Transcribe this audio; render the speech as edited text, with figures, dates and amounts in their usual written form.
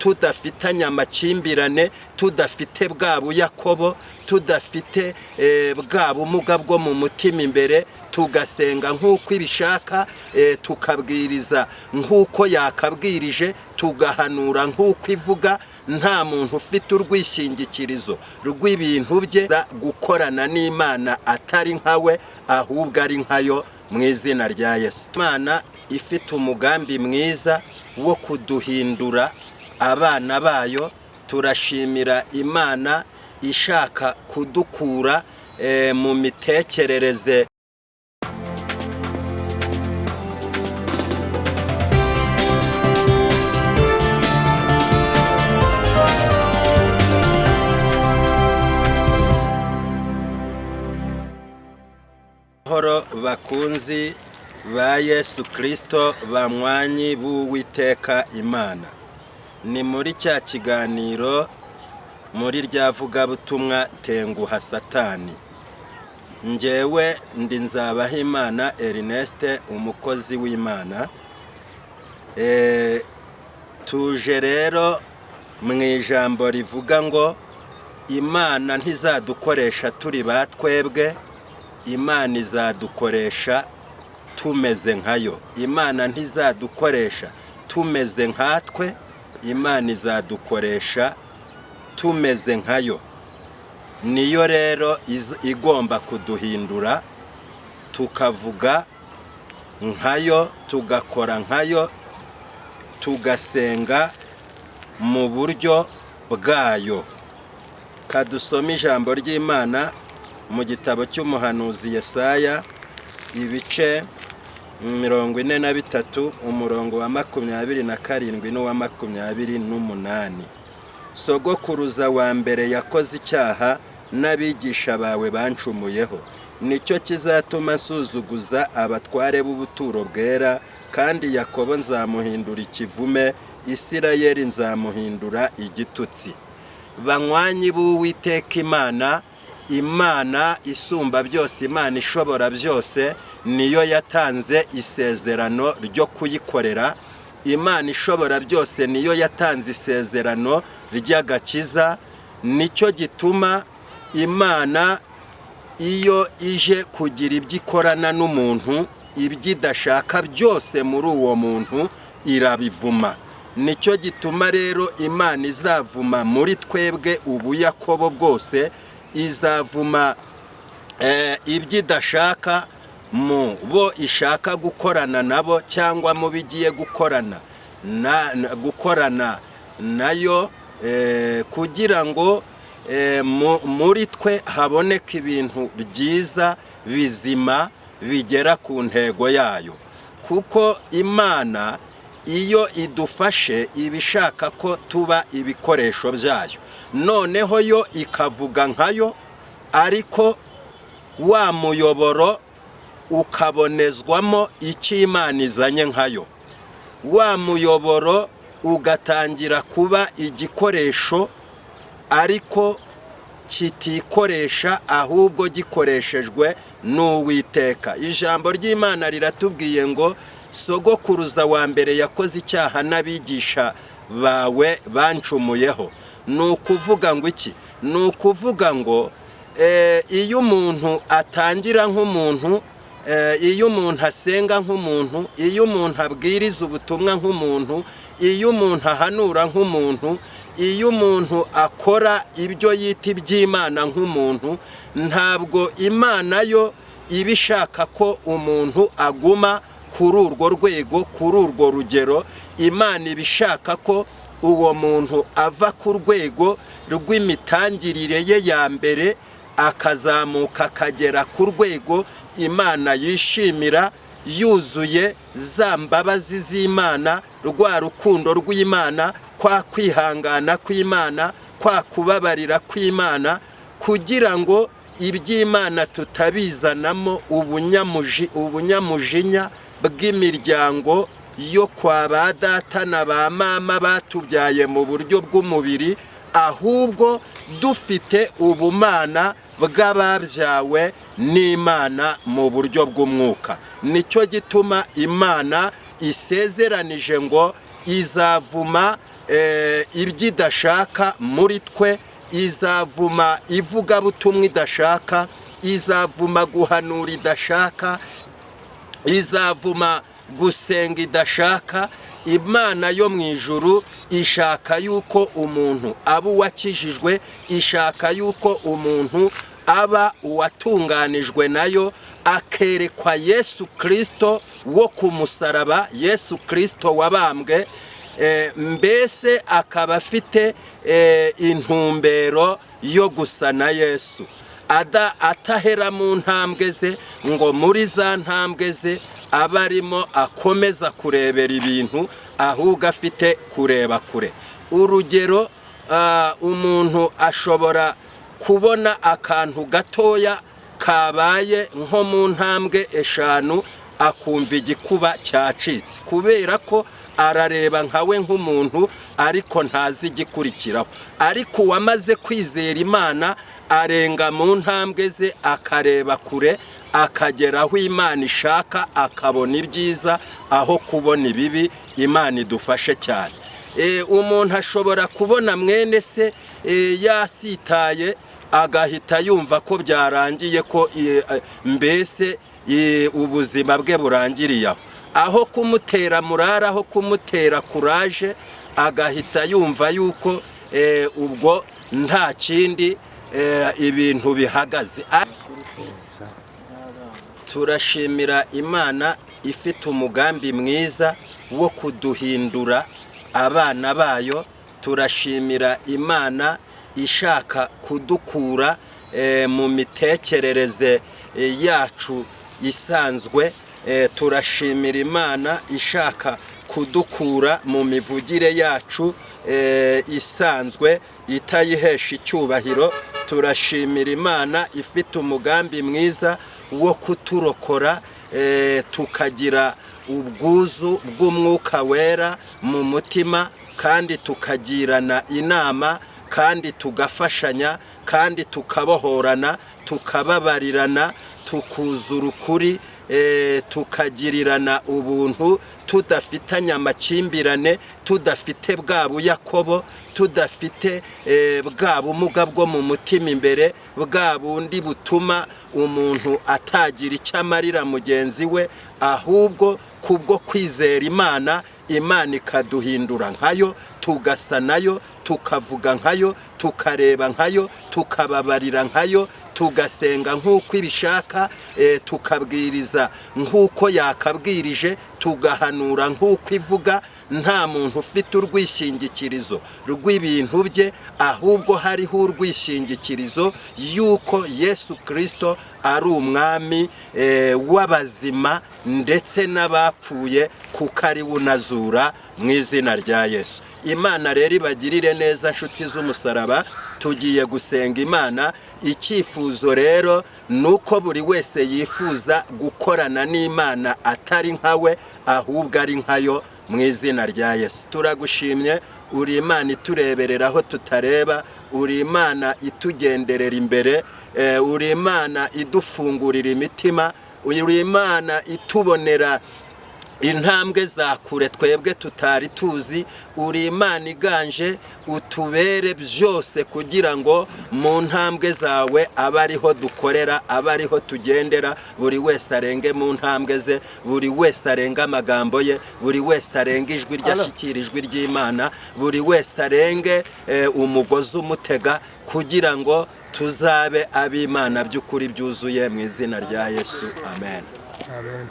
tudafitanye amakimbirane, tudafite bwa buyakobo, tudafite bwa bumuga bwo mu mutima imbere, tugasenga nk'uko ibishaka, tukabwiriza nk'uko yakabwirije, tugahanura nk'uko ivuga, nta muntu ufite urwishingikirizo rw'ibintu bye, gukorana n'Imana atari nkawe ahubwo ari nkayo mu izina rya Yesu. Imana ifite umugambi mwiza wo kuduhindura abana bayo. Turashimira Imana ishaka kudukura mu mitekerereze horo bakunzi ba Yesu Kristo, bamwanyi b'Uwiteka Imana. Ni muri cya kiganiro, muri rya vugabutumwa Tenguha Satani. Njyewe ndi Nzabahimana Ernest, umukozi w'Imana. Tuje rero mu ijambo rivuga ngo Imana ntizadukoresha turi batwebwe, Imana izadukoresha tumeze nkayo. Imana ntizadukoresha tumeze nkatwe, Imana izadukoresha tumeze nkayo. Niyo rero igomba kuduhindura, tukavuga nkayo, tugakora nkayo, tugasenga mu buryo bwayo. Kadusoma ijambo ry'Imana mu gitabo cy'umuhanuzi Yesaya, ibice 43, umurongo wa 27 n'uwa 28. Sogokuruza wa mbere yakoze icyaha, n'abigisha bawe bancumuyeho. Nicyo kizatuma nsuzuguza abatware b'ubuturo bwera, kandi Yakobo nzamuhindura ikivume, Isirayeli nzamuhindura igitutsi. Banywanyi b'Uwiteka Imana, Imana isumba byose, Imana ishobora byose, niyo yatanze isezerano ryo kuyikorera. Imana ishobora byose niyo yatanze isezerano ry'agakiza. Nicyo gituma Imana iyo ije kugira ibyo ikorana n'umuntu, ibyo idashaka byose muri uwo muntu irabivuma. Nicyo gituma rero Imana izavuma muri twebwe ubuyakobo bwose, izavuma ibyo idashaka mu bo ishaka gukorana nabo, cyangwa mu bigiye gukorana nayo, kugira ngo muri twe haboneke ibintu byiza bizima bigera ku ntego yayo. Kuko Imana iyo idufashe ibishaka ko tuba ibikoresho byayo, noneho yo ikavuga nkayo, ariko wa muyoboro ukabonezwamo icyo Imana izanye nkayo. Wa muyoboro ugatangira kuba igikoresho, ariko kitikoresha, ahubwo gikoreshejwe n'Uwiteka. Ijambo ry'Imana riratubwiye ngo sogokuruza wa mbere yakoze icyaha, n'abigisha bawe bancumuyeho. Ni ukuvuga ngo iki? Ni ukuvuga ngo iyo umuntu atangira nk'umuntu, iyo umuntu asenga nk'umuntu, iyo umuntu abwiriza ubutumwa nk'umuntu, iyo umuntu ahanura nk'umuntu, iyo umuntu akora ibyo yita iby'Imana nk'umuntu, ntabwo Imana yo iba ishaka ko umuntu aguma kuri urwo rwego, kuri urwo rugero. Imana iba ishaka ko uwo muntu ava ku rwego rw'imitangirire ye ya mbere, akazamuka akagera ku rwego Imana yishimira, yuzuye za mbabazi z'Imana, rwa rukundo rw'Imana, kwa kwihangana kw'Imana, kwa kubabarira kw'Imana, kugira ngo iby'Imana tutabizanamo ubunyamujinya bw'imiryango yo kwa ba data na ba mama batubyaye mu buryo bw'umubiri, ahubwo dufite ubumana bw'ababyawe n'Imana mu buryo bw'umwuka. Nicyo gituma Imana isezeranije ngo izavuma ibyo idashaka muri twe, izavuma ivugabutumwa idashaka, izavuma guhanura idashaka, izavuma gusenga idashaka. Imana yo mu ijuru ishaka yuko umuntu aba uwakijijwe, ishaka yuko umuntu aba uwatunganijwe nayo, akerekwa Yesu Kristo wo ku musaraba, Yesu Kristo wabambwe, mbese akaba afite intumbero yo gusa na Yesu, atahera mu ntambwe ze ngo muri za ntambwe ze aba arimo akomeza kurebera ibintu, ahubwo afite kureba kure. Urugero, umuntu ashobora kubona akantu gatoya kabaye nko mu ntambwe 5 akumva igikuba cyacitse, kubera ko arareba nkawe nk'umuntu ariko ntazi igikurikiraho. Ariko uwamaze kwizera Imana arenga mu ntambwe ze akareba kure, akagera aho Imana ishaka, akabona ibyiza aho kubona ibibi. Imana idufashe cyane. Umuntu ashobora kubona mwene se yasitaye agahita yumva ko byarangiye, ko mbese ubuzima bwe burangiriye aho kumutera murara, aho kumutera kuraje, agahita yumva yuko ubwo nta kindi ibintu bihagaze. Turashimira Imana ifite umugambi mwiza wo kuduhindura abana bayo. Turashimira Imana ishaka kudukura mu mitekerereze yacu isanzwe. Turashimira Imana ishaka kudukura mu mivugire yacu isanzwe itayihesha icyubahiro. Turashimira Imana ifite umugambi mwiza wo kuturokora tukagira ubwuzu bw'umwuka wera mu mutima, kandi tukagirana inama, kandi tugafashanya, kandi tukabohorana, tukababarirana, tukuzura ukuri, tukagirirana ubuntu, tudafitanye amakimbirane, tudafite bwa buyakobo, tudafite bwa bumuga bwo mu mutima imbere, bwa bundi butuma umuntu atagira icyo amarira mugenzi we, ahubwo kubwo kwizera Imana, Imana ikaduhindura nkayo, tugasa nayo, tukavuga nkayo, tukareba nkayo, tukababarira nkayo, tugasenga nk'uko ibishaka, tukabwiriza nk'uko yakabwirije, tugahanura nk'uko ivuga. Nta muntu ufite urwishingikirizo rw'ibintu bye, ahubwo hariho urwishingikirizo yuko Yesu Kristo ari umwami w'abazima ndetse n'abapfuye, kuko ari unazura mu izina rya Yesu. Imana rero ibagirire neza nshuti z'umusaraba. Tugiye gusenga Imana. Icyifuzo rero nuko buri wese yifuza gukorana n'Imana atari nkawe, ahubwo ari nkayo, mu izina rya Yesu. Turagushimye, uri Imana itureberera aho tutareba, uri Imana itugenderera imbere, uri Imana idufungurira imitima, uri Imana itubonera intambwe za kure twebwe tutari tuzi. Uri Imana iganje, utubere byose kugira ngo mu ntambwe zawe abe ariho dukorera, abe ariho tugendera. Buri wese arenge mu ntambwe ze, buri wese arenga amagambo ye, buri wese arenga ijwi ryashyikirijwe ry'Imana, buri wese arenge umugozi umutega, kugira ngo tuzabe ab'Imana by'ukuri byuzuye, mu izina rya Yesu. Amen. Amen.